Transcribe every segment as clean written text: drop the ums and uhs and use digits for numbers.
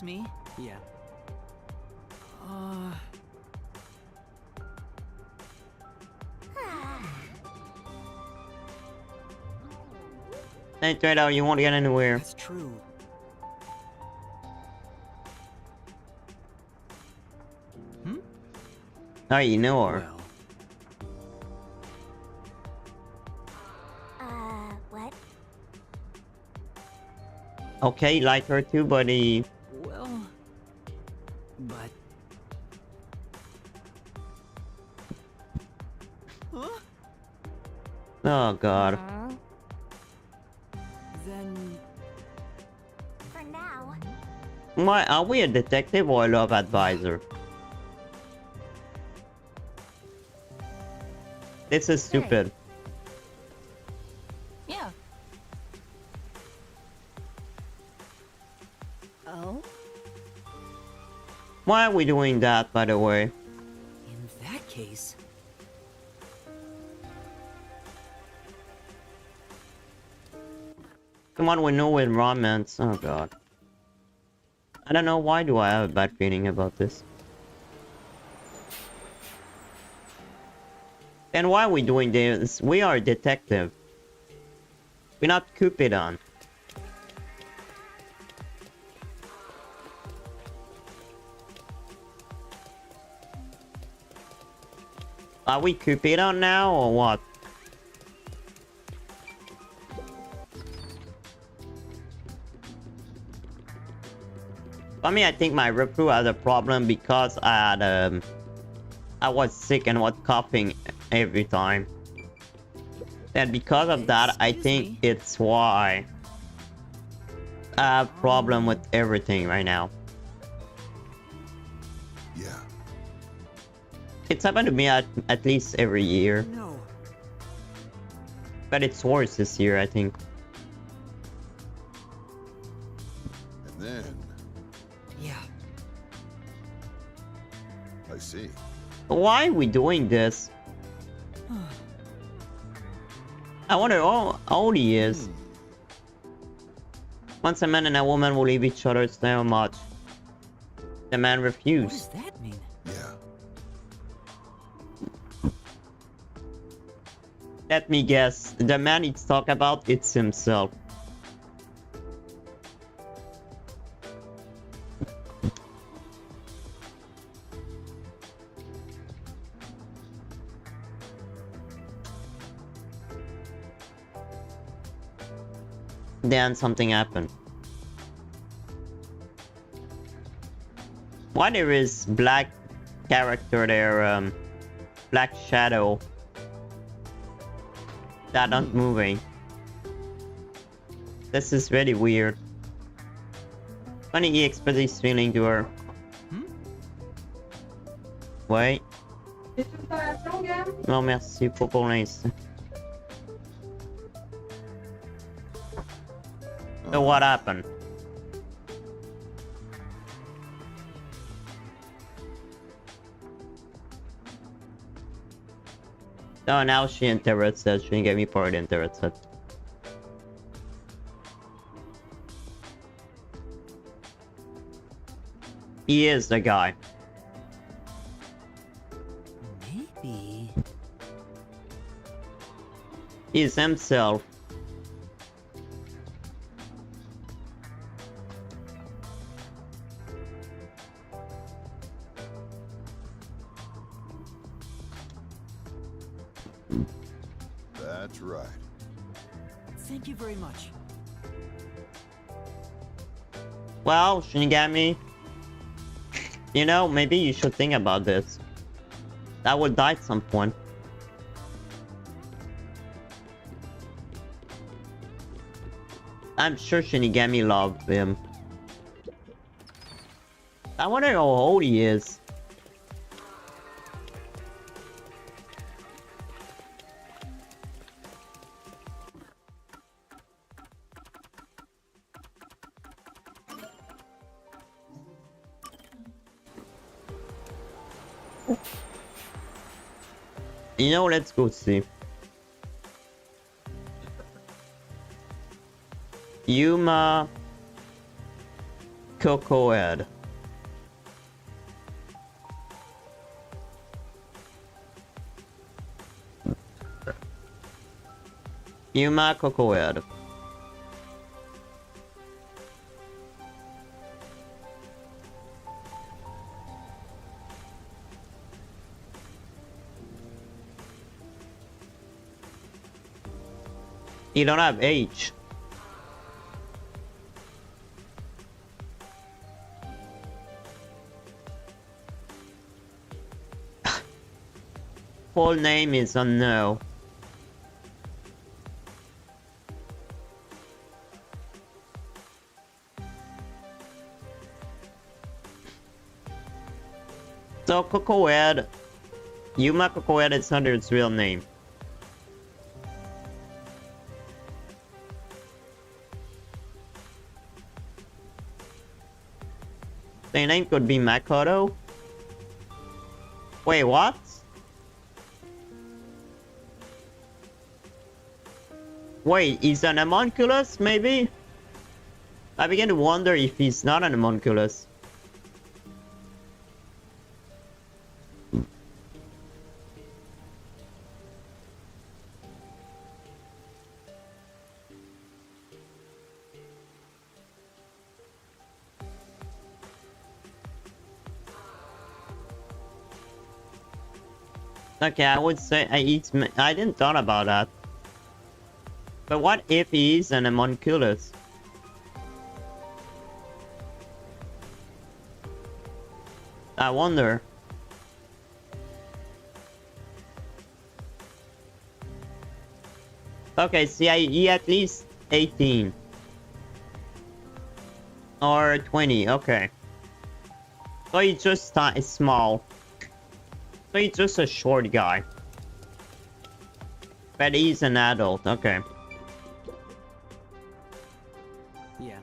me? Yeah. Hey, Trado, you won't get anywhere. That's true. Oh, you know her. Well, What? Okay, you like her too, buddy. well, but... Huh? Oh, God. Then... For now. Why, are we a detective or a love advisor? This is stupid. Yeah. Oh? Why are we doing that, by the way? In that case... Come on, we know with romance. Oh, God. I don't know, why do I have a bad feeling about this? And why are we doing this? We are a detective. We're not Cupidon. Are we Cupidon now or what? I mean, I think my recruit had a problem because I was sick and was coughing every time. And because of that, I think it's why I have problem with everything right now. Yeah. It's happened to me at least every year. No. But it's worse this year, I think. And then Yeah. I see. Why are we doing this? I wonder how old he is. Once a man and a woman will leave each other so much. The man What refused. does that mean? Yeah. Let me guess. The man he's talking about, it's himself. Then something happened. Why there is black character there, black shadow that not moving? This is very weird. Funny he expressed his feeling to her. Wait. Non merci, pas pour l'instant. So what happened? Oh, now she interested. She gave me part interested. He is the guy. Maybe... He's himself. That's right. Thank you very much. Well, Shinigami, you know, maybe you should think about this. I will die at some point. I'm sure Shinigami loved him. I wonder how old he is. You know, let's go see. Yuma Cocoa Head. Yuma Cocoa Head. You don't have H. Full name is unknown. So Cocoa Head, Yuma Cocoa Head is under its real name. The name could be Makoto. Wait, what? Wait, is an homunculus maybe? I begin to wonder if he's not an homunculus. Okay, I would say I didn't thought about that. But what if he is an homunculus? I wonder. Okay, see, he at least 18. Or 20, okay. So he's just small. So he's just a short guy. But he's an adult, okay. Yeah.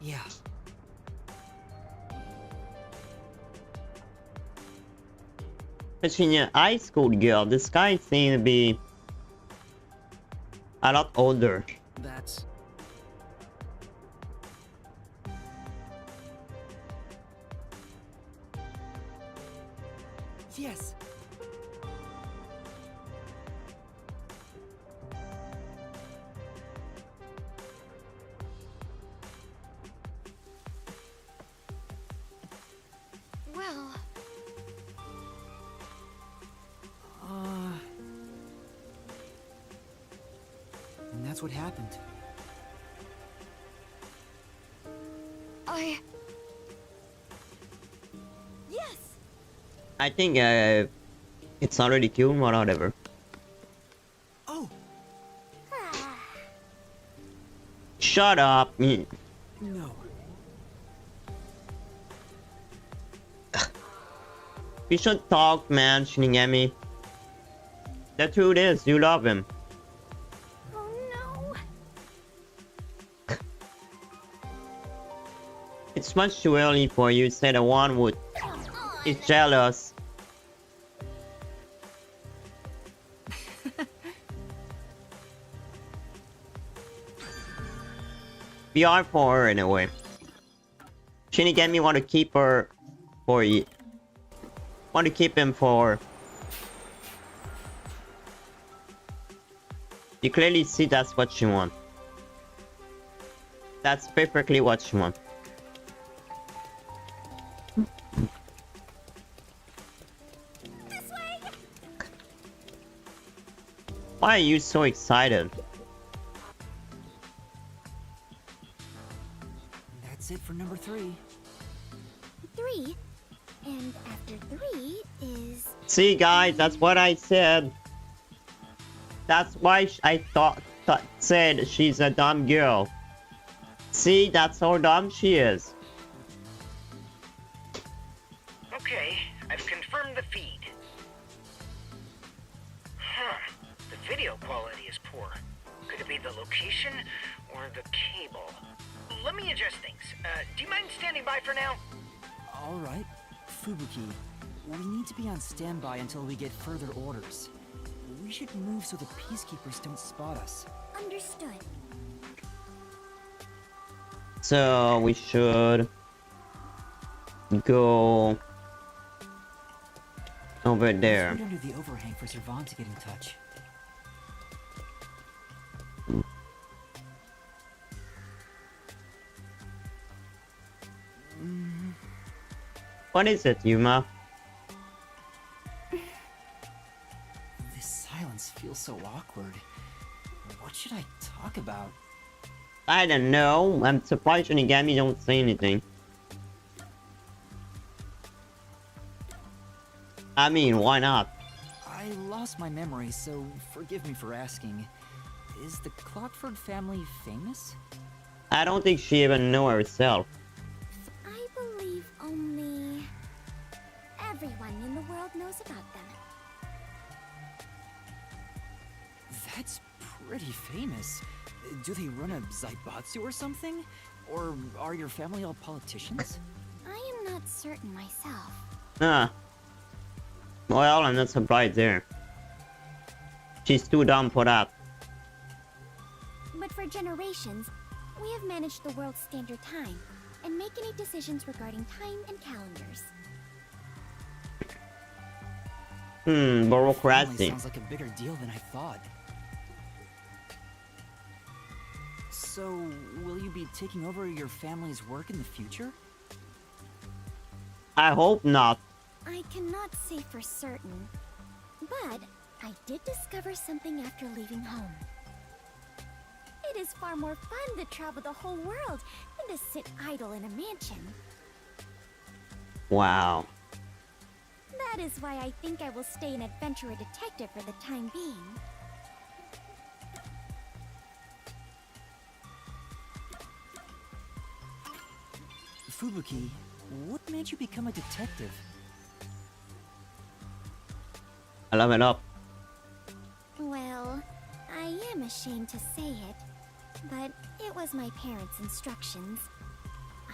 Yeah. Between an high school girl, this guy seems to be a lot older. That's... Yes. Well, And that's what happened. yes. I think it's already tuned or whatever. Oh, Shut up. no. You should talk, man, Shinigami. The truth is, you love him. Oh no. It's much too early for you to say the one would is jealous. We are for her in a way. Shinigami want to keep her for you. Want to keep him for. You clearly see that's what she wants. That's perfectly what she wants. This way. Why are you so excited? That's it for number 3. 3. And after 3 is... See, guys, that's what I said. That's why I said she's a dumb girl. See, that's how dumb she is. Okay, I've confirmed the feed. Huh, the video quality is poor. Could it be the location or the cable? Let me adjust things. Do you mind standing by for now? All right, Fubuki. We need to be on standby until we get further orders. We should move so the peacekeepers don't spot us. Understood. So we should go over Let's there. wait under the overhang for Servan to get in touch. What is it, Yuma? This silence feels so awkward. What should I talk about? I don't know. I'm surprised Shinigami don't say anything. I mean, why not? I lost my memory, so forgive me for asking. Is the Clockford family famous? I don't think she even know herself. I believe only everyone in the world knows about them. That's pretty famous. Do they run a Zaibatsu or something? Or are your family all politicians? I am not certain myself. Ah. Well, I'm not surprised there. She's too dumb for that. But for generations, we have managed the world's standard time and make any decisions regarding time and calendars. Family Bureaucracy. sounds like a bigger deal than I thought. So, will you be taking over your family's work in the future? I hope not. I cannot say for certain, but I did discover something after leaving home. It is far more fun to travel the whole world than to sit idle in a mansion. Wow. That is why I think I will stay an adventurer detective for the time being. Fubuki, what made you become a detective? I love it up. Well, I am ashamed to say it, but it was my parents' instructions.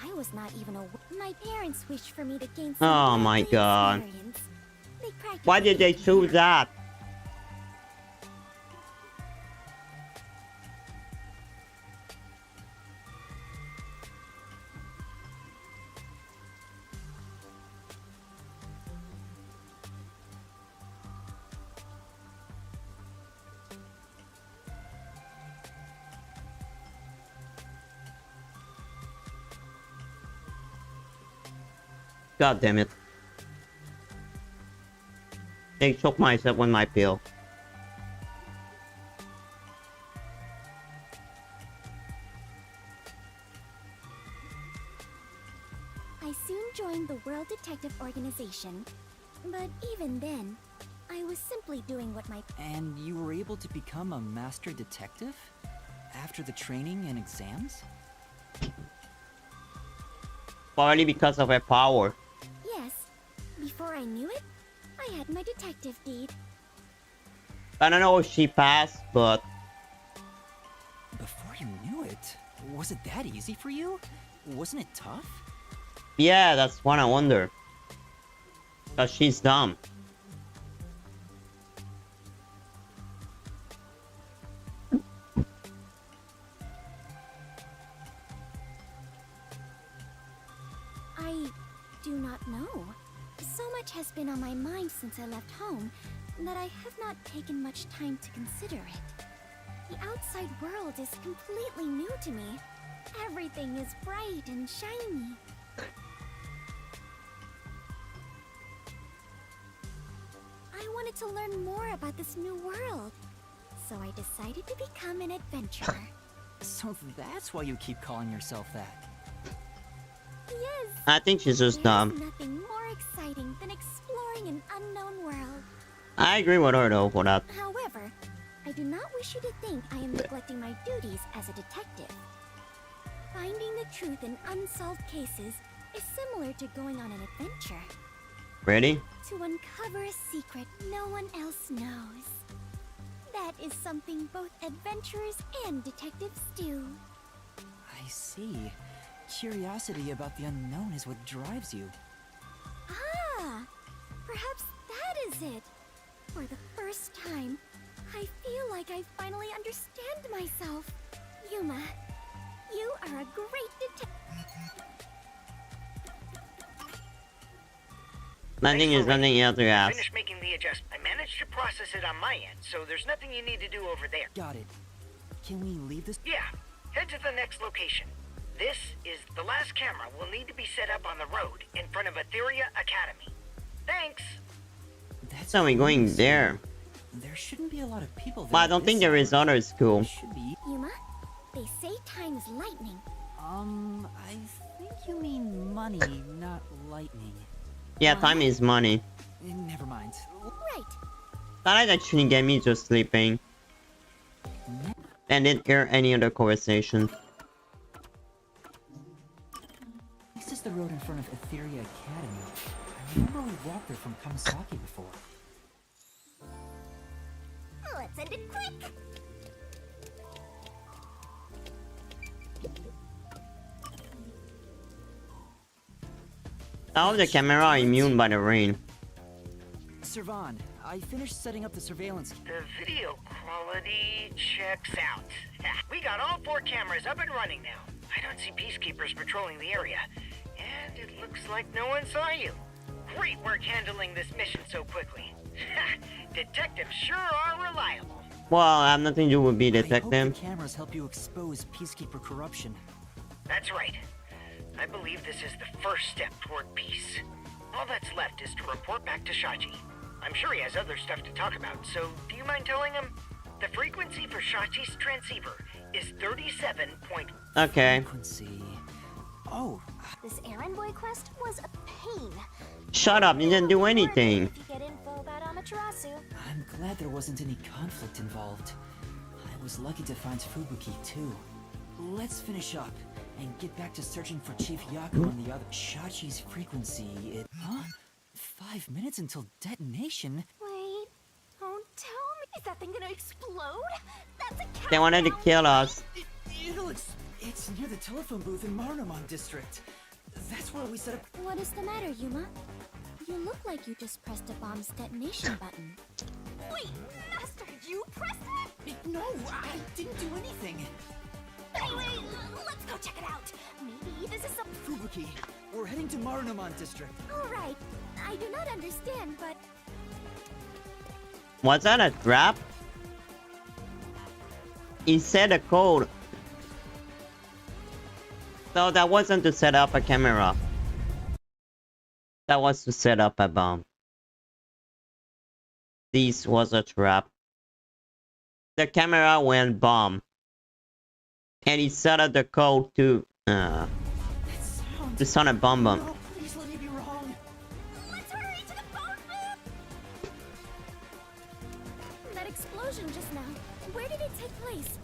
I was not even aware. My parents wished for me to gain some Oh my worldly God. experience. They Why did they practically choose that? God damn it. I choked myself with my pill. I soon joined the World Detective Organization, but even then, I was simply doing what my And you were able to become a master detective? After the training and exams? Probably because of her power. Yes, before I knew it, I had my detective deed. I don't know if she passed, but Before you knew it, was it that easy for you? Wasn't it tough? yeah, that's what I wonder. Cause she's dumb. I do not know. So much has been on my mind since I left home that I have not taken much time to consider it. The outside world is completely new to me. Everything is bright and shiny. I wanted to learn more about this new world, so I decided to become an adventurer. So that's why you keep calling yourself that. Yes, I think she's just there's dumb. nothing more exciting than exploring an unknown world. I agree with her though for that. However, I do not wish you to think I am neglecting my duties as a detective. Finding the truth in unsolved cases is similar to going on an adventure. Ready? To uncover a secret no one else knows. That is something both adventurers and detectives do. I see. Curiosity about the unknown is what drives you. Perhaps that is it. For the first time, I feel like I finally understand myself. Yuma, you are a great detective. Nothing is nothing else to ask. Finish making the adjustment. I managed to process it on my end, so there's nothing you need to do over there. Got it. Can we leave this? Yeah, head to the next location. This is the last camera will need to be set up on the road in front of Etheria Academy. Thanks. That's So we're going close. there. There shouldn't be a lot of people there. But I don't think there is other school. Should be. Yuma, they say time is lightning. I think you mean money, not lightning. Yeah, time is money. Never mind. Right. That actually get me just sleeping. And didn't hear any other conversation. This is the road in front of Etheria Academy. I remember we walked there from Kamasaki before. Let's end it quick. How the camera are immune by the rain? Servan, I finished setting up the surveillance. The video quality checks out. We got all 4 cameras up and running now. I don't see peacekeepers patrolling the area. And it looks like no one saw you. Great work handling this mission so quickly. Detectives sure are reliable. Well, I have nothing to do with be I hope detective. the cameras help you expose peacekeeper corruption. That's right. I believe this is the first step toward peace. All that's left is to report back to Shachi. I'm sure he has other stuff to talk about, so do you mind telling him? The frequency for Shachi's transceiver is 37. Okay. Frequency. Oh, This errand boy quest was a pain. Shut up, you didn't do anything. If you get info about Amaterasu. I'm glad there wasn't any conflict involved. I was lucky to find Fubuki too. Let's finish up and get back to searching for Chief Yaku on the other. Shachi's frequency. Huh? 5 minutes until detonation? Wait, don't tell me. Is that thing gonna explode? That's a They wanted to countdown. kill us. It's near the telephone booth in Marunouman district. That's where we set up. What is the matter, Yuma? You look like you just pressed a bomb's detonation button. Wait, Master, you pressed it? No, I didn't do anything. Anyway, let's go check it out. Maybe this is some... Fubuki, we're heading to Marunouman district. Alright, I do not understand, but... Was that a trap? He said a code. So that wasn't to set up a camera. That was to set up a bomb. This was a trap. The camera went bomb. And he set up the code to son of bomb bomb. No, please let me be wrong. Let's hurry to the phone booth! That explosion just now, where did it take place?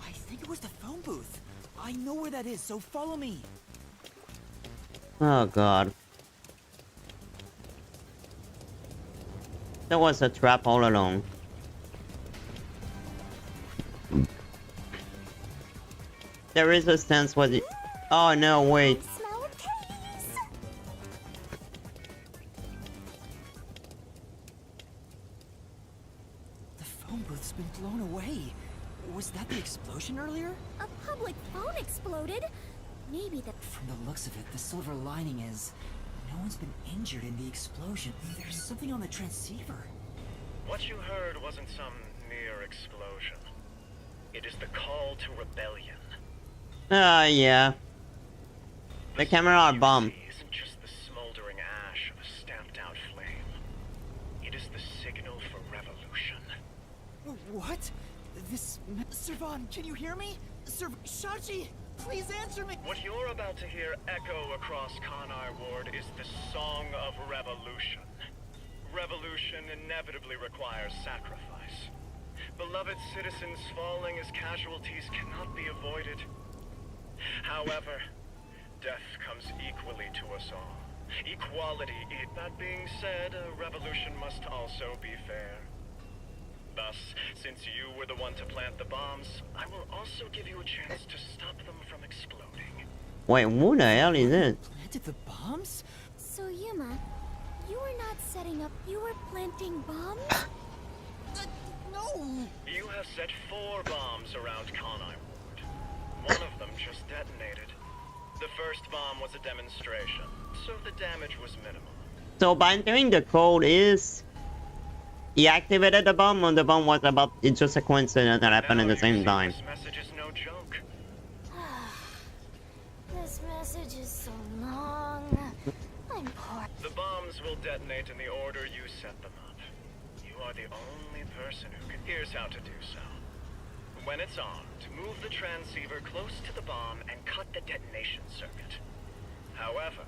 I think it was the phone booth. I know where that is, so follow me. Oh god. That was a trap all along. The resistance was it. Oh no, wait. Smell case! The phone booth's been blown away. Was that the explosion earlier? A public phone exploded? Maybe the... From the looks of it, the silver lining is no one's been injured in the explosion. There's something on the transceiver. What you heard wasn't some mere explosion. It is the call to rebellion. Yeah. The camera are bomb. Isn't just the smoldering ash of a stamped-out flame. It is the signal for revolution. What? This... Servan, can you hear me? Shachi, please answer me! What you're about to hear echo across Kanar Ward is the song of revolution. Revolution inevitably requires sacrifice. Beloved citizens falling as casualties cannot be avoided. However, death comes equally to us all. Equality. That being said, a revolution must also be fair. Thus, since you were the one to plant the bombs, I will also give you a chance to stop them from exploding. Wait, who the hell is it? Planted the bombs? So Yuma, You were not setting up, you were planting bombs? No! You have set 4 bombs around Conai Ward. One of them just detonated. The first bomb was a demonstration, so the damage was minimal. So by entering the code is he activated the bomb, or the bomb was about, it's just a coincidence that happened at the same time. This message is no joke. This message is so long. I'm poor. The bombs will detonate in the order you set them up. You are the only person who can. Here's how to do so. When it's armed, move the transceiver close to the bomb and cut the detonation circuit. However,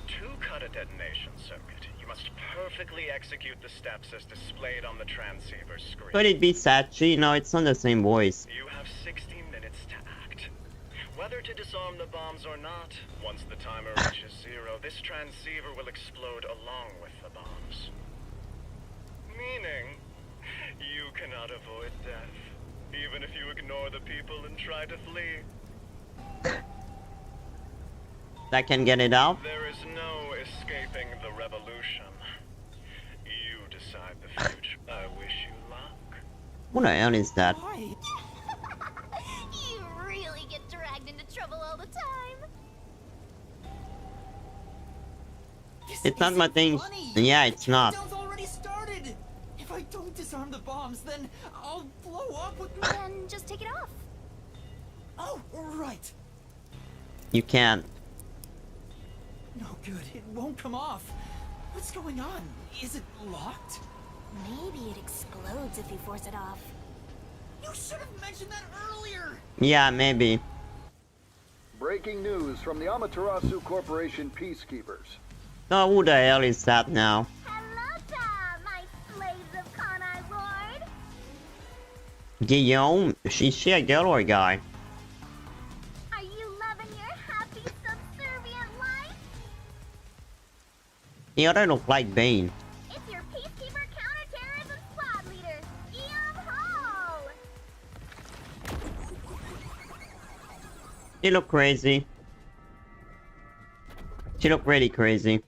to cut a detonation circuit, you must perfectly execute the steps as displayed on the transceiver screen. Could it be Sachi? No, it's not the same voice. You have 60 minutes to act. Whether to disarm the bombs or not, once the timer reaches 0, this transceiver will explode along with the bombs. Meaning, you cannot avoid death, even if you ignore the people and try to flee. That can get it out? There is no escaping the revolution. You decide the future. I wish you luck. What the hell is that? Why? You really get dragged into trouble all the time. This It's not my isn't thing. funny. Yeah, it's The not. countdown's already started. If I don't disarm the bombs, then I'll blow up with. Then just take it off. Oh, right. You can't. No good. It won't come off. What's going on? Is it locked? Maybe it explodes if you force it off. You should have mentioned that earlier. Yeah, maybe. Breaking news from the Amaterasu Corporation Peacekeepers. Oh, who the hell is that now? Hello there, my slaves of Conai Ward. Guillaume? Is she a girl or a guy? Are you loving your happy subservient life? He oughta look like Bane. It's your Peacekeeper Counterterrorism Squad Leader, Ian Hall. She look crazy. She look really crazy.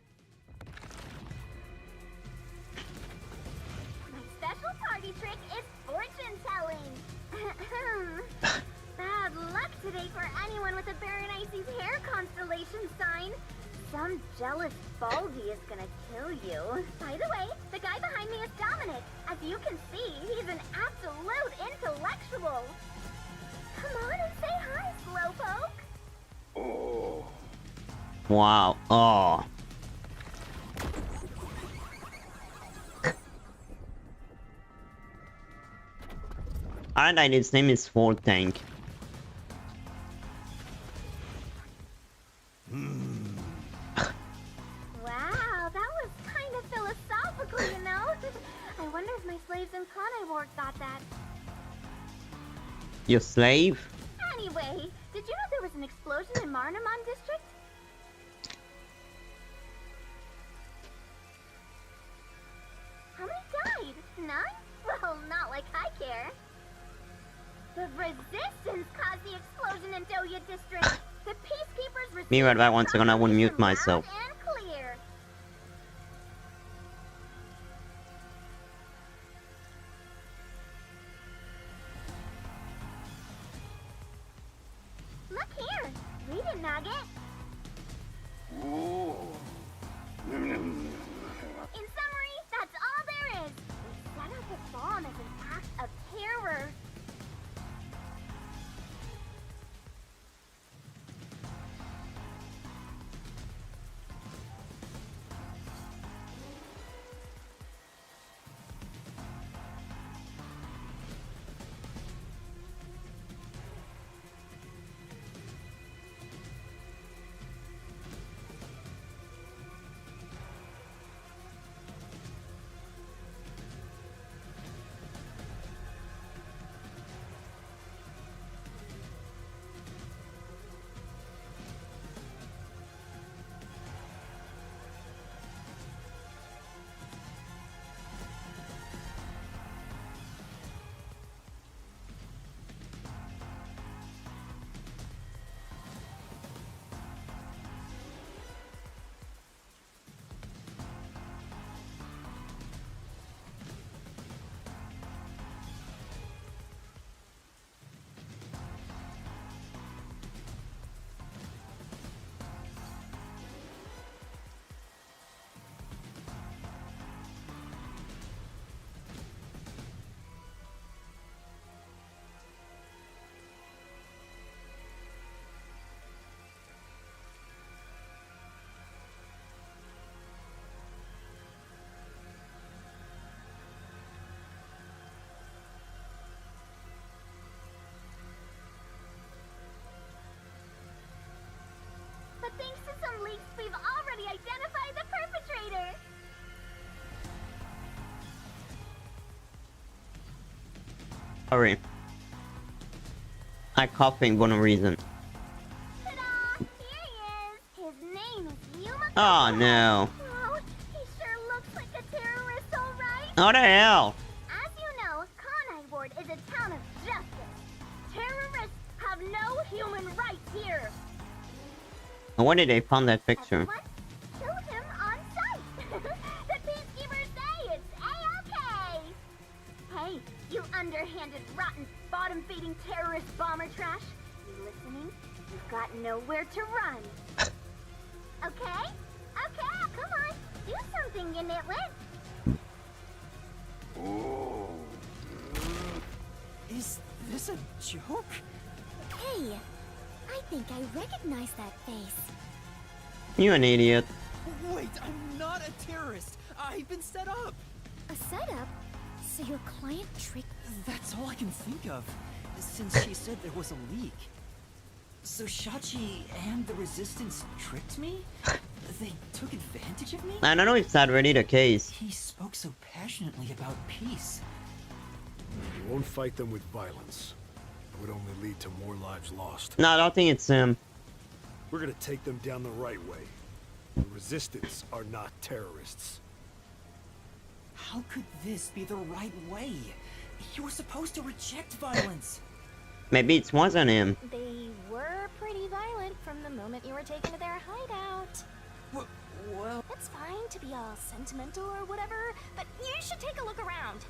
My special party trick is fortune telling. Bad luck today for anyone with a Berenice's hair constellation sign. Some jealous Baldy is gonna kill you. By the way, the guy behind me is Dominic. As you can see, he's an absolute intellectual. Come on and say hi, Slowpoke. Oh. Wow. Oh. And his name is Full Tank. Wow, that was kind of philosophical, you know? I wonder if my slaves in Conai Ward got that. Your slave? Anyway, did you know there was an explosion in Marnamon District? How many died? None? Well, not like I care. The Resistance caused the explosion in Doya District. The Peacekeepers received Me right back 1 second, I want to mute information myself. loud and clear. Look here. Read it, Nugget. Ooh. In summary, that's all there is. We set up a bomb as an act of terror. Thanks to some leaks, we've already identified the perpetrator. Sorry. I'm coughing for no reason. Ta-da! Here he is. His name is Yuma. Oh no. Oh, he sure looks like a terrorist, all right? What the hell? As you know, Kanai Ward is a town of justice. Terrorists have no human rights here. Where did they find that picture? Everyone, kill him on sight. The peacekeepers say it's A-okay. Hey, you underhanded, rotten, bottom-feeding terrorist bomber trash. You listening? You've got nowhere to run. Okay? Okay, come on. Do something, you nitwit. Is this a joke? Hey, I think I recognize that face. You an idiot. Wait, I'm not a terrorist. I've been set up. A setup? So your client tricked... That's all I can think of, since she said there was a leak. So Shachi and the Resistance tricked me? They took advantage of me? I don't know if that's really the case. He spoke so passionately about peace. You won't fight them with violence. It would only lead to more lives lost. No, I don't think it's him. We're gonna take them down the right way. The Resistance are not terrorists. How could this be the right way? You were supposed to reject violence. Maybe it wasn't him. They were pretty violent from the moment you were taken to their hideout. Well, It's fine to be all sentimental or whatever, but you should take a look around.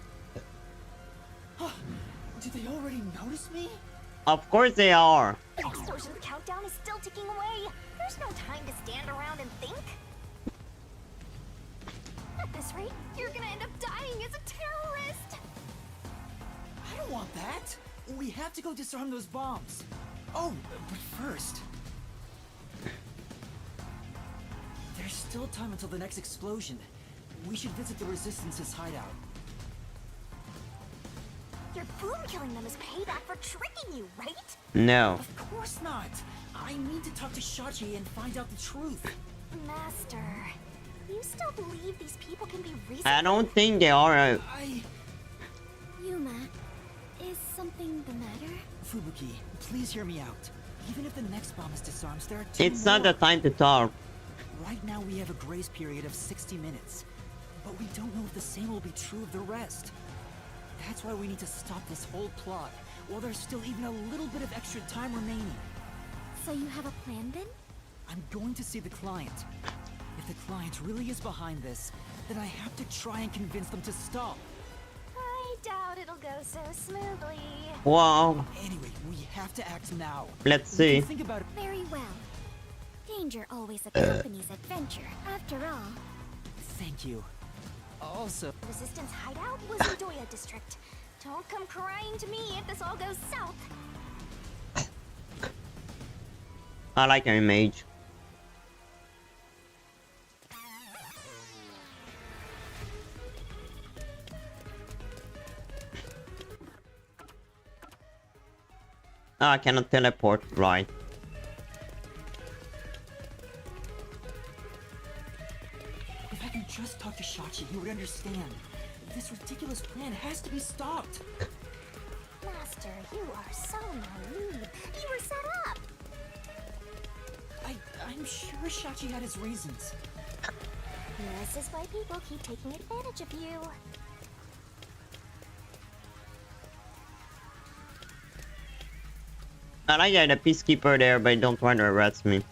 did they already notice me? Of course they are. The explosion countdown is still ticking away. There's no time to stand around and think. At this rate, you're gonna end up dying as a terrorist. I don't want that. We have to go disarm those bombs. Oh, but first... There's still time until the next explosion. We should visit the Resistance's hideout. Your boom killing them is payback for tricking you, right? No. Of course not. I need to talk to Shachi and find out the truth. Master, you still believe these people can be reasonable? I don't think they are. Yuma, is something the matter? Fubuki, please hear me out. Even if the next bomb is disarmed, there are two It's not more. the time to talk. Right now we have a grace period of 60 minutes. But we don't know if the same will be true of the rest. That's why we need to stop this whole plot, while there's still even a little bit of extra time remaining. So you have a plan then? I'm going to see the client. If the client really is behind this, then I have to try and convince them to stop. I doubt it'll go so smoothly. Wow. Anyway, we have to act now. Let's We see. can think about it. Very well. Danger always accompanies adventure, after all. Thank you. Also, Resistance hideout was in Doya district. Don't come crying to me if this all goes south. I like your image. Oh, I cannot teleport, right. if I can just talk to Shachi, he would understand. This ridiculous plan has to be stopped. Master, you are so naive. You were set up. I'm sure Shachi had his reasons. This is why people keep taking advantage of you. I like the peacekeeper there, but don't try to arrest me.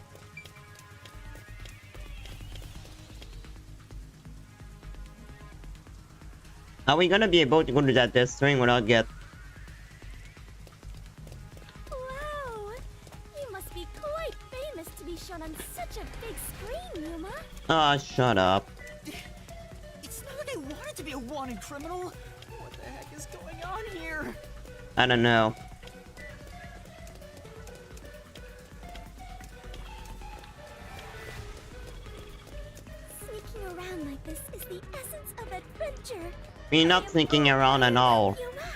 Are we gonna be able to go to that test string without get... Wow! You must be quite famous to be shown on such a big screen, Yuma. Ah, shut up. It's not like I wanted to be a wanted criminal. What the heck is going on here? I don't know. Sneaking around like this is the essence of adventure. We're not thinking around at all. Yuma.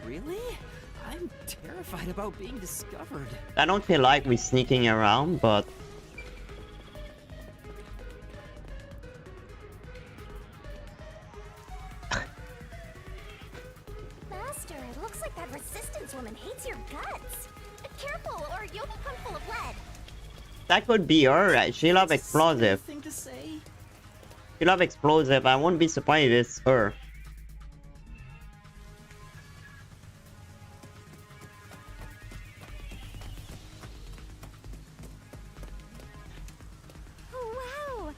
Really? I'm terrified about being discovered. I don't feel like we're sneaking around, but Master, it looks like that resistance woman hates your guts. Careful, or you'll become full of lead. that could be her. Right? She love explosive. Thing to say? She love explosive. I wouldn't be surprised if it's her. Oh, wow!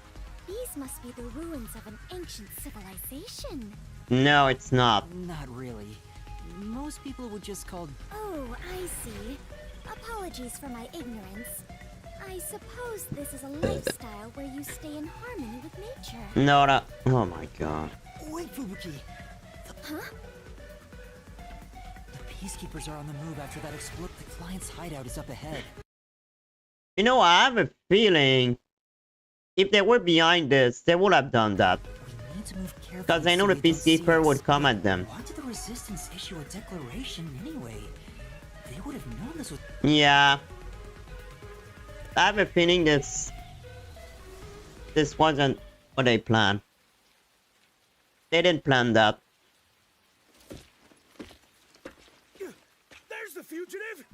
These must be the ruins of an ancient civilization. No, it's not. Not really. Most people would just call... Oh, I see. Apologies for my ignorance. I suppose this is a lifestyle where you stay in harmony with nature. No, that. Oh my god. Wait, Fubuki! Huh? The Peacekeepers are on the move after that explode. The client's hideout is up ahead. You know, I have a feeling if they were behind this, they would have done that. We need to move carefully. Because they know the so they don't see Peacekeeper us. would come at them. Why did the Resistance issue a declaration anyway? They would have known this was... Yeah. I have a feeling this wasn't what they planned. They didn't plan that. There's the fugitive!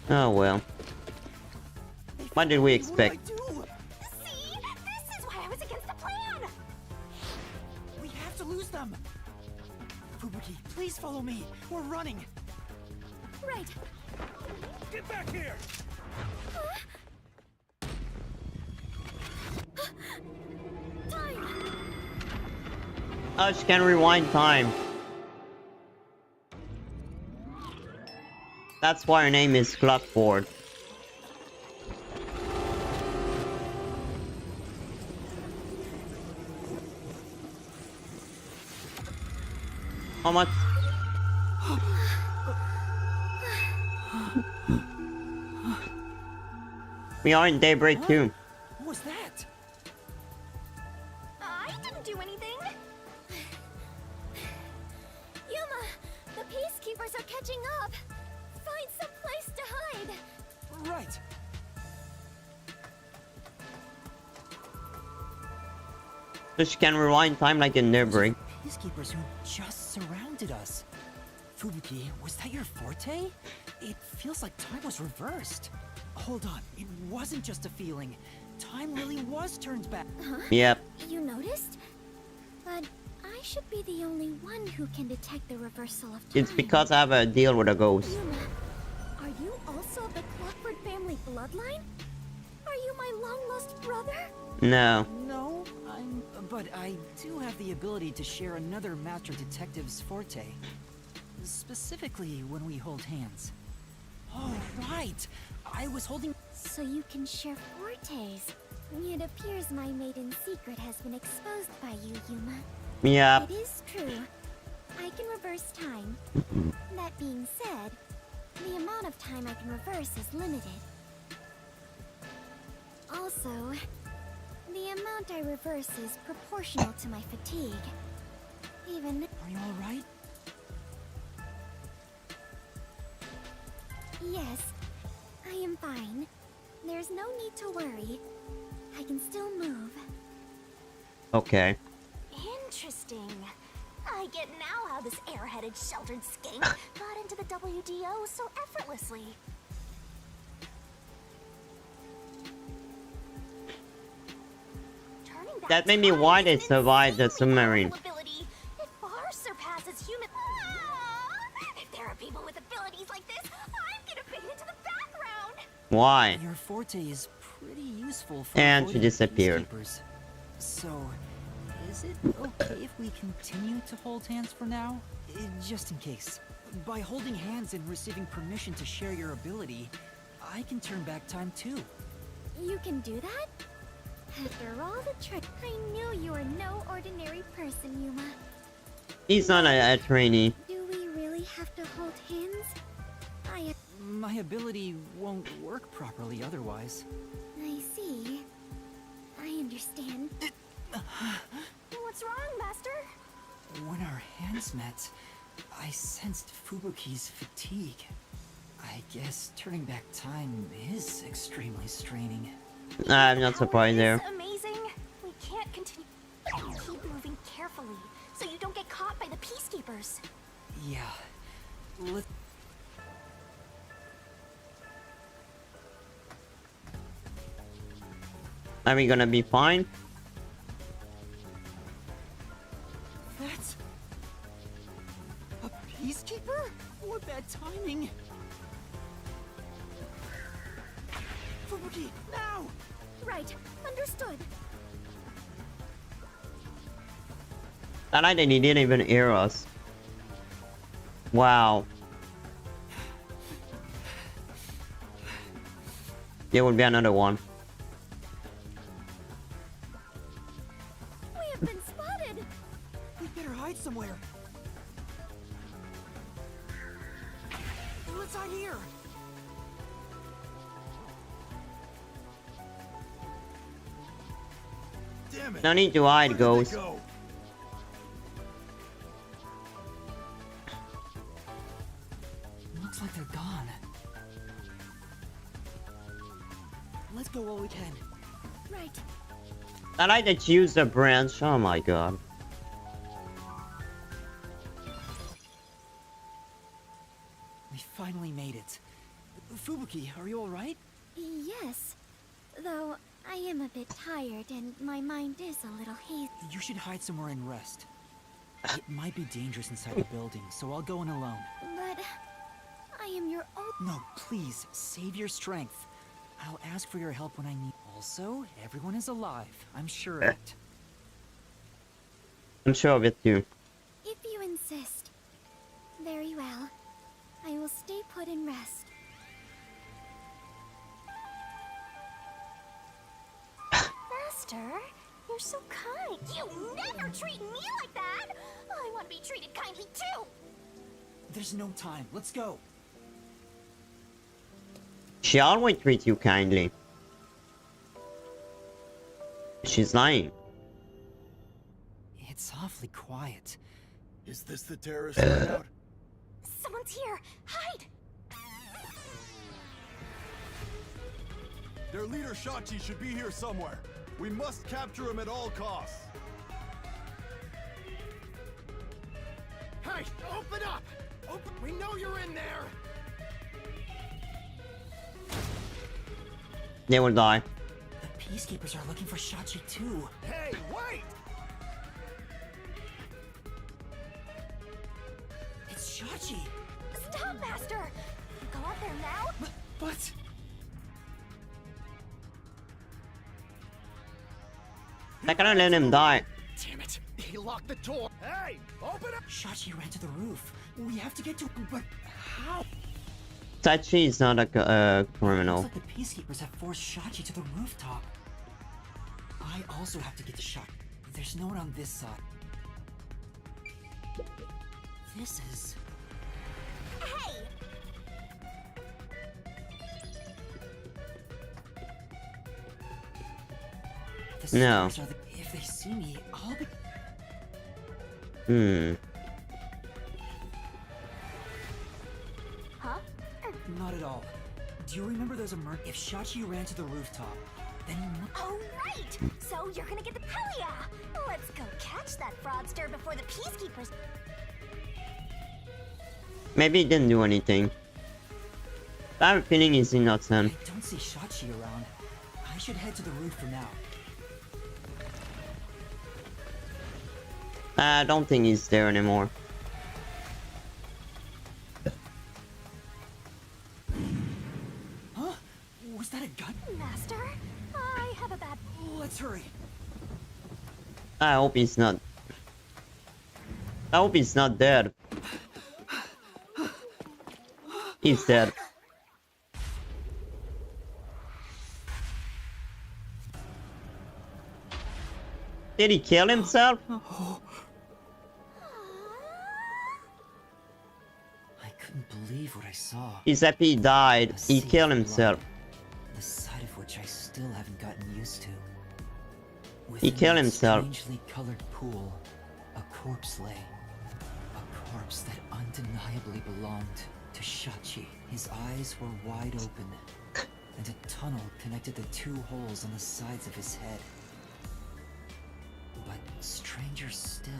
Oh well. What did we expect? See? This is why I was against the plan! We have to lose them! Fubuki, please follow me. We're running. Right. Get back here! Time! Oh, she can rewind time. That's why her name is Clockford. How much? We are in Daybreak too. What was that? I didn't do anything! Yuma! The Peacekeepers are catching up! Find some place to hide! Right. So she can rewind time like in Daybreak. Peacekeepers who just surrounded us. Fubuki, was that your forte? It feels like time was reversed. Hold on, it wasn't just a feeling. Time really was turned back. Yep. You noticed? But I should be the only one who can detect the reversal of time. It's because I have a deal with a ghost. Yuma, are you also of the Clockford family bloodline? Are you my long-lost brother? No. No, but I do have the ability to share another Master Detective's forte. Specifically when we hold hands. Oh, right! I was holding... So you can share fortes. It appears my maiden secret has been exposed by you, Yuma. Yep. It is true. I can reverse time. That being said, the amount of time I can reverse is limited. Also, the amount I reverse is proportional to my fatigue. Even... Are you alright? Yes, I am fine. There's no need to worry. I can still move. Okay. Interesting. I get now how this airheaded sheltered skank got into the WDO so effortlessly. Turning back That may be time why is they an survived the insanely submarine. powerful ability. It far surpasses human. If there are people with abilities like this, I'm gonna fade into the background. Why? Your forte is pretty useful for And she avoiding disappeared. peacekeepers. So, is it okay if we continue to hold hands for now? Just in case. By holding hands and receiving permission to share your ability, I can turn back time too. You can do that? After all the trick, I knew you were no ordinary person, Yuma. He's not a trainee. Do we really have to hold hands? My ability won't work properly otherwise. I see. I understand. What's wrong, Master? When our hands met, I sensed Fubuki's fatigue. I guess turning back time is extremely straining. I'm not surprised there. It's amazing. We can't continue. Keep moving carefully so you don't get caught by the peacekeepers. Yeah. Let Are we gonna be fine? That's a peacekeeper? What bad timing! Fubuki, now! Right, understood. I like that he didn't even hear us. Wow. There will be another one. We have been spotted. We better hide somewhere. Let's hide here. Damn it. No need to hide, Where did they Ghost. go? Looks like they're gone. Let's go while we can. Right. I like that you use the branch. Oh my god. We finally made it. Fubuki, are you alright? Yes. Though I am a bit tired and my mind is a little hazy. You should hide somewhere and rest. It might be dangerous inside the building, so I'll go in alone. But I am your own. No, please, save your strength. I'll ask for your help when I need. Also, everyone is alive. I'm sure of it. I'm sure of it too. If you insist. Very well. I will stay put and rest. Master, you're so kind. You never treat me like that! I want to be treated kindly too! There's no time. Let's go. She always treats you kindly. She's lying. It's awfully quiet. Is this the terrorist hideout? Someone's here! Hide! Their leader Shachi should be here somewhere. We must capture him at all costs. Hey, open up! Open! We know you're in there! They will die. The peacekeepers are looking for Shachi too. Hey, wait! It's Shachi. Stop, Master! Go out there now? But I cannot let him die. Damn it! He locked the door. Hey, open up! Shachi ran to the roof. We have to get to him, but how? Tachi is not a criminal. Looks like the peacekeepers have forced Shachi to the rooftop. I also have to get to Shachi. There's no one on this side. This is... Hey! The No. stairs are the... If they see me, I'll be... Huh? Not at all. Do you remember there's a If Shachi ran to the rooftop, then he must... Oh, right! So you're gonna get the... Hell yeah! Let's go catch that fraudster before the peacekeepers... Maybe he didn't do anything. I have a feeling he's innocent. I don't see Shachi around. I should head to the roof for now. I don't think he's there anymore. Huh? Was that a gun? Master, I have a bad... Let's hurry. I hope he's not. I hope he's not dead. He's dead. Did he kill himself? I couldn't believe what I saw. He's happy he died. A He sea killed of himself. blood, the sight of which I still haven't gotten used to. He Within killed that himself. Strangely colored pool, A corpse lay. A corpse that undeniably belonged to Shachi. His eyes were wide open, and a tunnel connected the two holes on the sides of his head. But stranger still,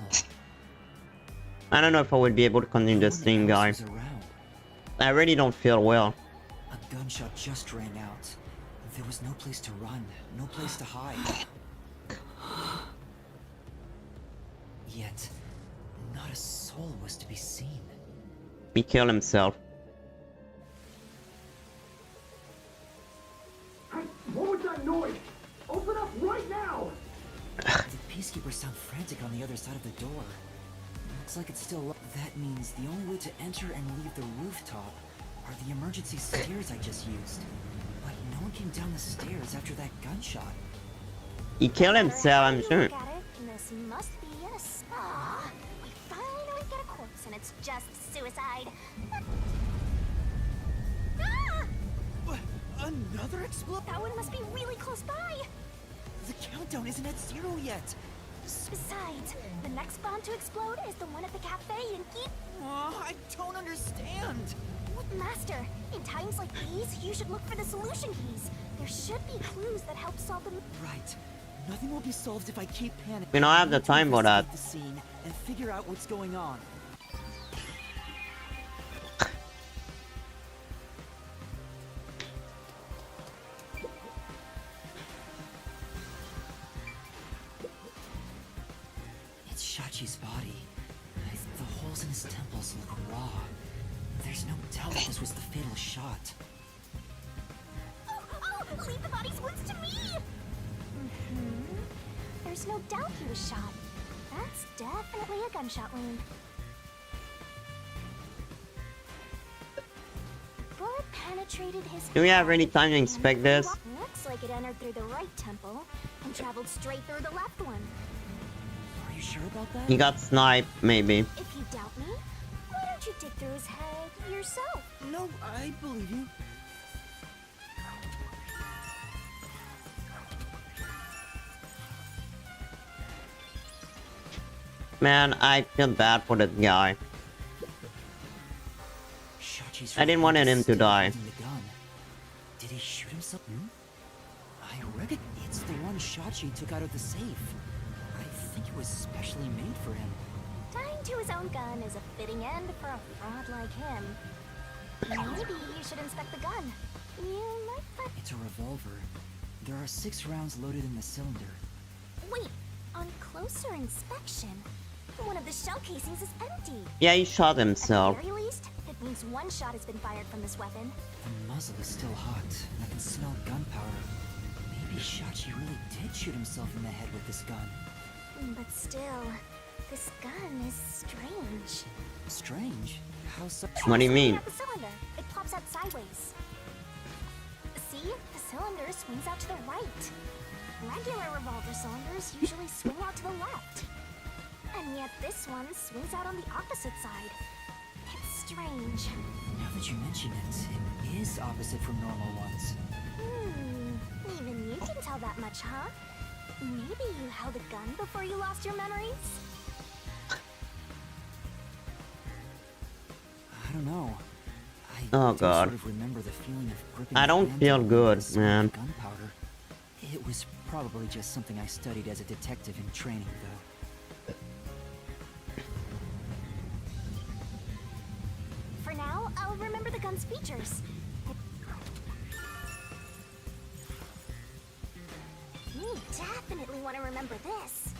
I don't know if I would be able to continue no this one thing, else guys. was around. I really don't feel well. A gunshot just rang out. There was no place to run, no place to hide. Yet, not a soul was to be seen. He killed himself. Hey, what was that noise? Open up right now! The peacekeepers sound frantic on the other side of the door. Looks like it's still locked. That means the only way to enter and leave the rooftop are the emergency stairs I just used. But no one came down the stairs after that gunshot. He killed himself, I'm sure. Look at it, this must be a spa. We finally get a corpse and it's just suicide. Ah! What? Another explosion? That one must be really close by. The countdown isn't at 0 yet. Besides, the next bomb to explode is the one at the cafe in Keep. I don't understand. Master, in times like these, you should look for the solution keys. There should be clues that help solve the... Right. Nothing will be solved if I keep panicking. We don't have the I need to time for that. investigate the scene and figure out what's going on. It's Shachi's body. The holes in his temples look raw. There's no doubt that this was the fatal shot. Oh, leave the body's wounds to me! There's no doubt he was shot. That's definitely a gunshot wound. Bullet penetrated his Do we have head any time to and inspect this? Looks like it entered through the right temple and traveled straight through the left one. Are you sure about that? He got sniped, maybe. If you doubt me, why don't you dig through his head yourself? No, I believe you. Man, I feel bad for that guy. Shachi's I didn't want him to still die. holding the gun. Did he shoot himself? I reckon it's the one Shachi took out of the safe. I think it was specially made for him. Dying to his own gun is a fitting end for a fraud like him. Maybe you should inspect the gun. You might find... It's a revolver. There are 6 rounds loaded in the cylinder. Wait, on closer inspection, one of the shell casings is empty. Yeah, he shot At the himself. very least, it means one shot has been fired from this weapon. The muzzle is still hot, and I can smell gunpowder. Maybe Shachi really did shoot himself in the head with this gun. But still, this gun is strange. Strange? How so? What do you mean? At the cylinder, it pops out sideways. See, the cylinder swings out to the right. Regular revolver cylinders usually swing out to the left. And yet this one swings out on the opposite side. It's strange. Now that you mention it, it is opposite from normal ones. Even you can tell that much, huh? Maybe you held a gun before you lost your memories? I don't know. I Oh, do God. sort of remember the feeling of gripping I the don't handle feel with good, the smell man. of gunpowder. It was probably just something I studied as a detective in training, though. For now, I'll remember the gun's features. You definitely want to remember this.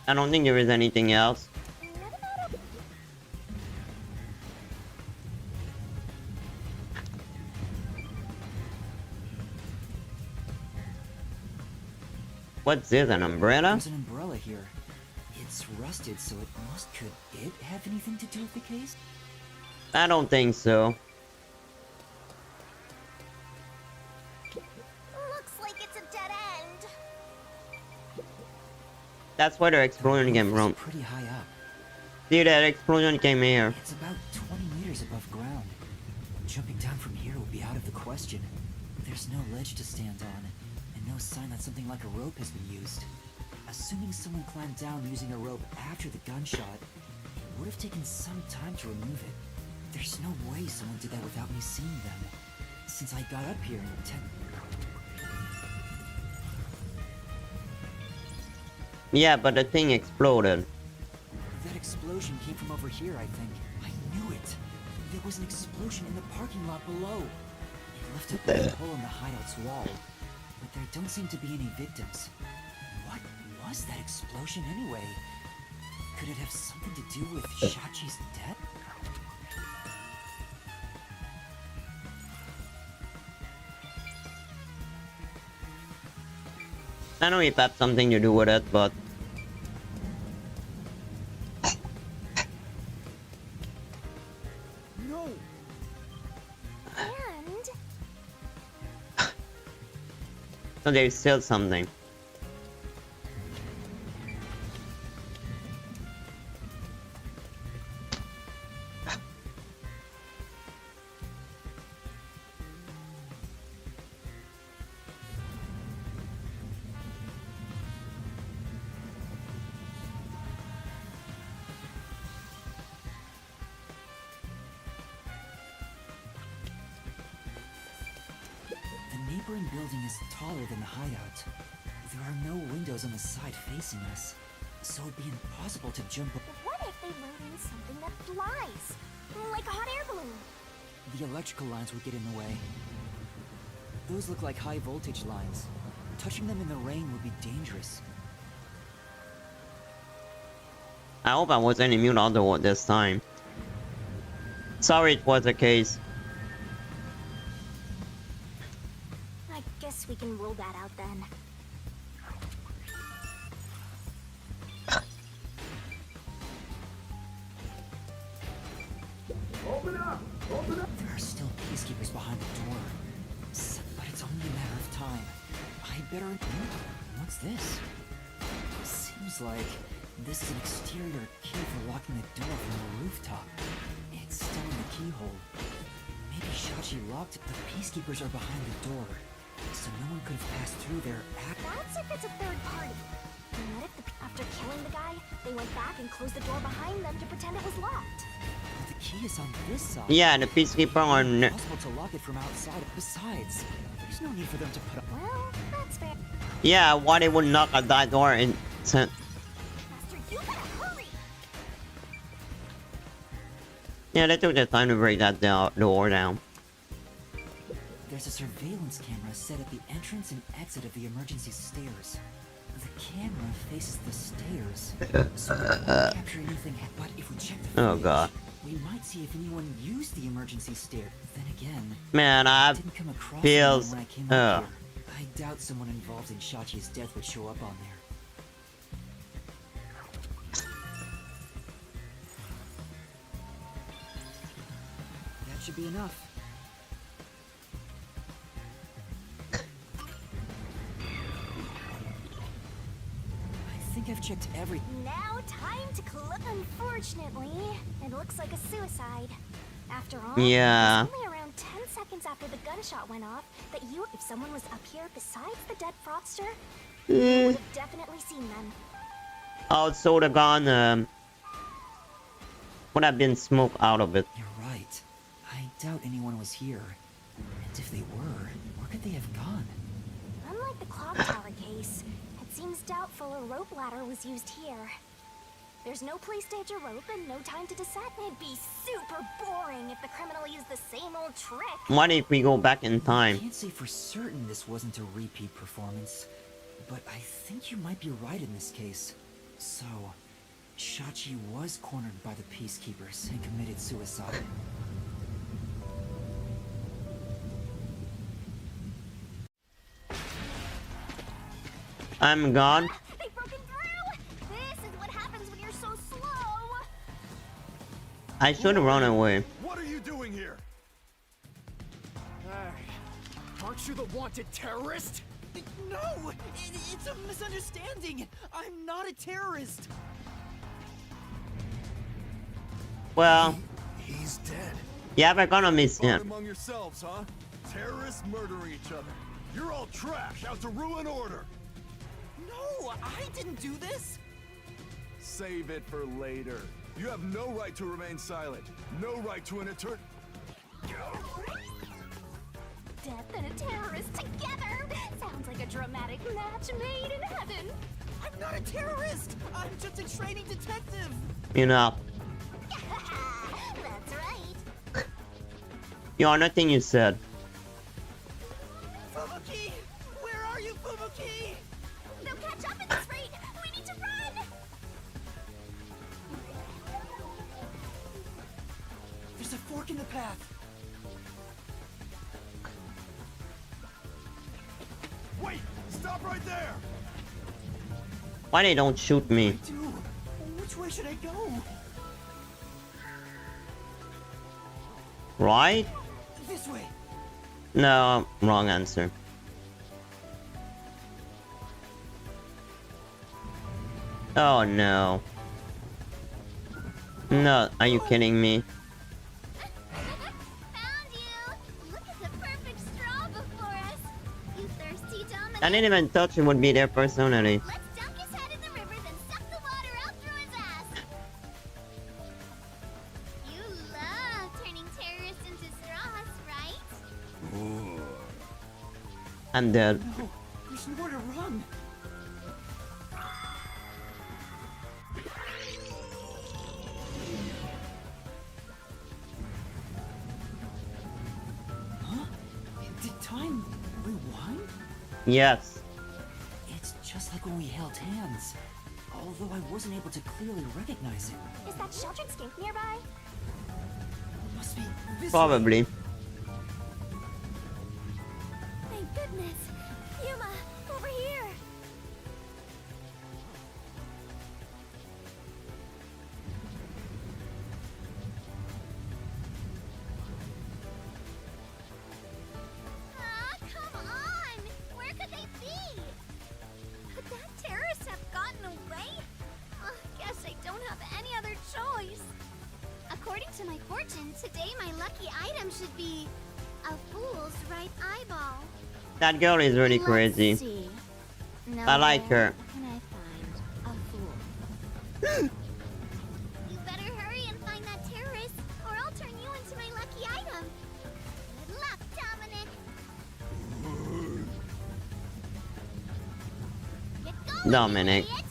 I don't think there is anything else. What's this, an umbrella? There's an umbrella here. It's rusted, so could it have anything to do with the case? I don't think so. Looks like it's a dead end. That's where the explosion came from. It's pretty high up. Dude, that explosion came here. It's about 20 meters above ground. Jumping down from here would be out of the question. There's no ledge to stand on, and no sign that something like a rope has been used. Assuming someone climbed down using a rope after the gunshot, it would have taken some time to remove it. There's no way someone did that without me seeing them, since I got up here in 10... Yeah, but the thing exploded. That explosion came from over here, I think. I knew it. There was an explosion in the parking lot below. It left a big hole in the hideout's wall, but there don't seem to be any victims. What was that explosion anyway? Could it have something to do with Shachi's death? I don't know if that's something to do with it, but No! And so there's still something. The neighboring building is taller than the hideout. There are no windows on the side facing us, so it'd be impossible to jump. what if they load in something that flies? Like a hot air balloon? The electrical lines would get in the way. Those look like high voltage lines. Touching them in the rain would be dangerous. I hope I wasn't immune underwater this time. Sorry it was the case. I guess we can rule that out then. Open up! Open up! There are still peacekeepers behind the door. But it's only a matter of time. I better... What's this? Seems like this is an exterior key for locking the door from the rooftop. It's still in the keyhole. Maybe Shachi locked it. The peacekeepers are behind the door, so no one could have passed through there That's if it's a third party. And what if after killing the guy, they went back and closed the door behind them to pretend it was locked? But the key is on this side. Yeah, the peacekeeper on. It's possible to lock it from outside. Besides, there's no need for them to put up... Well, that's fair. Yeah, why they would knock at that door and send. Master, you better hurry! Yeah, they took their time to break that door down. There's a surveillance camera set at the entrance and exit of the emergency stairs. The camera faces the stairs, so we won't capture anything. But if we check the Oh footage, god. we might see if anyone used the emergency stair. Then again, Man, I I didn't come across feels- anyone when I came up here. I doubt someone involved in Shachi's death would show up on there. That should be enough. I think I've checked everything. Now time to Unfortunately, it looks like a suicide. After all, Yeah. it was only around 10 seconds after the gunshot went off that if someone was up here besides the dead fraudster, you would have definitely seen them. Also, the gun would have been smoke out of it. You're right. I doubt anyone was here. And if they were, where could they have gone? Unlike the clock tower case, it seems doubtful a rope ladder was used here. There's no place to hitch a rope and no time to descend. It'd be super boring if the criminal used the same old trick. What if we go back in I time? can't say for certain this wasn't a repeat performance, but I think you might be right in this case. So, Shachi was cornered by the peacekeepers and committed suicide. I'm gone. They've broken through! This is what happens when you're so slow! I should run away. What are you doing here? Aren't you the wanted terrorist? No! It's a misunderstanding! I'm not a terrorist! Well, He's dead. yeah, we're gonna miss Fought him. among yourselves, huh? Terrorists murdering each other. You're all trash, out to ruin order. No, I didn't do this. Save it for later. You have no right to remain silent. No right to an eternity. Death and a terrorist together! Sounds like a dramatic match made in heaven! I'm not a terrorist. I'm just a training detective. You know. That's right! You are nothing you said. Fubuki! Where are you, Fubuki? They'll catch up at this rate! We need to run! There's a fork in the path. Wait! Stop right there! Why they don't shoot me? Dude, which way should I go? Right? This way. No, wrong answer. Oh no. No, are you kidding me? Found you! Look at the perfect straw before us! You thirsty Dominic? I didn't even touch it would be there personally. Let's dunk his head in the river, then suck the water out through his ass! You love turning terrorists into straws, right? I'm dead. No, there's nowhere to run. Huh? Did time rewind? Yes. It's just like when we held hands. Although I wasn't able to clearly recognize it. Is that sheltered skink nearby? Must be this way. Probably. Thank goodness! Yuma, over here! Ah, come on! Where could they be? Could that terrorist have gotten away? Guess I don't have any other choice. According to my fortune, today my lucky item should be a fool's right eyeball. That girl is really crazy. Let's see. I like her. Can I find a fool? You better hurry and find that terrorist, or I'll turn you into my lucky item. Good luck, Dominic. Get going, Dominic. idiot.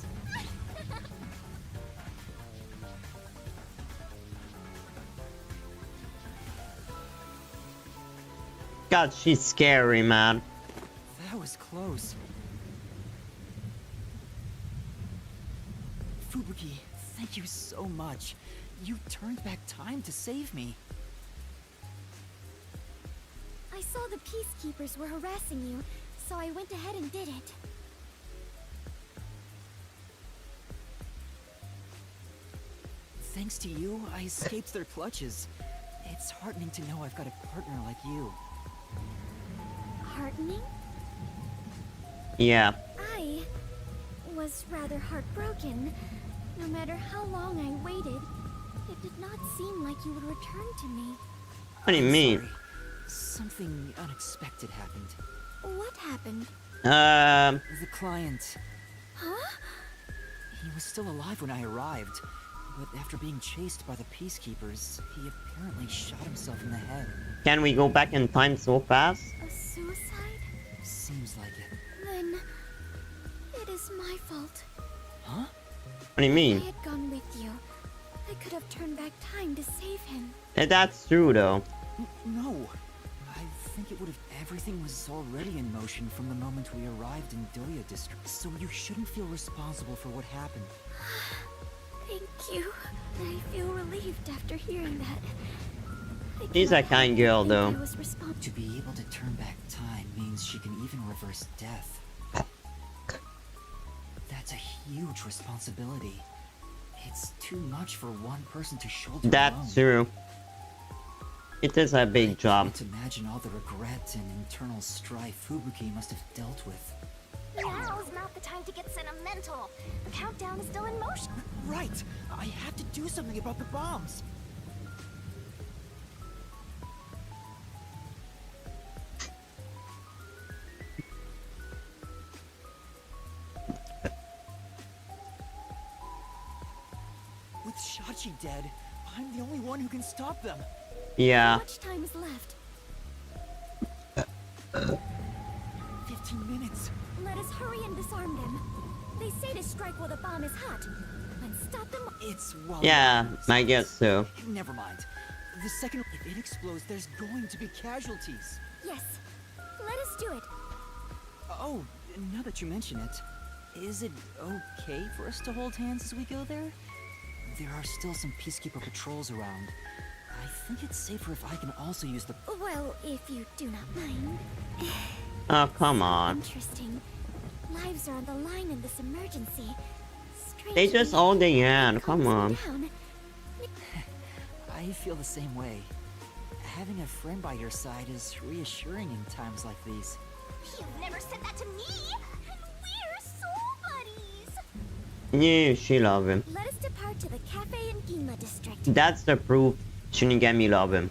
God, she's scary, man. That was close. Fubuki, thank you so much. You turned back time to save me. I saw the peacekeepers were harassing you, so I went ahead and did it. Thanks to you, I escaped their clutches. It's heartening to know I've got a partner like you. Heartening? Yeah. I was rather heartbroken. No matter how long I waited, it did not seem like you would return to me. What do you I'm mean? sorry. Something unexpected happened. What happened? The client, Huh? he was still alive when I arrived. But after being chased by the peacekeepers, he apparently shot himself in the head. Can we go back in time so fast? A suicide? Seems like it. Then it is my fault. Huh? What do you If I mean? had gone with you, I could have turned back time to save him. That's true, though. No. I think it would have... Everything was already in motion from the moment we arrived in Doya District. So you shouldn't feel responsible for what happened. Thank you. I feel relieved after hearing that. I She's cannot a kind help but girl, think though. I was respon- To be able to turn back time means she can even reverse death. That's a huge responsibility. It's too much for one person to shoulder That's alone. true. It is a I big job. can't imagine all the regret and internal strife Fubuki must have dealt with. Now's not the time to get sentimental. The countdown is still in motion. Right. I have to do something about the bombs. Shachi dead, I'm the only one who can stop them. Yeah. How much time is left? 15 minutes. Let us hurry and disarm them. They say to strike while the bomb is hot. And stop them. It's well. Yeah, I guess so. Never mind. The second if it explodes, there's going to be casualties. Yes. Let us do it. Oh, now that you mention it, is it okay for us to hold hands as we go there? There are still some peacekeeper patrols around. I think it's safer if I can also use the... Well, if you do not mind. Oh, come on. Interesting. Lives are on the line in this emergency. They just holding hand. Come on. I feel the same way. Having a friend by your side is reassuring in times like these. You've never said that to me! And we're soul buddies! Yeah, she love him. Let us depart to the cafe in Gima district. That's the proof Shinigami love him.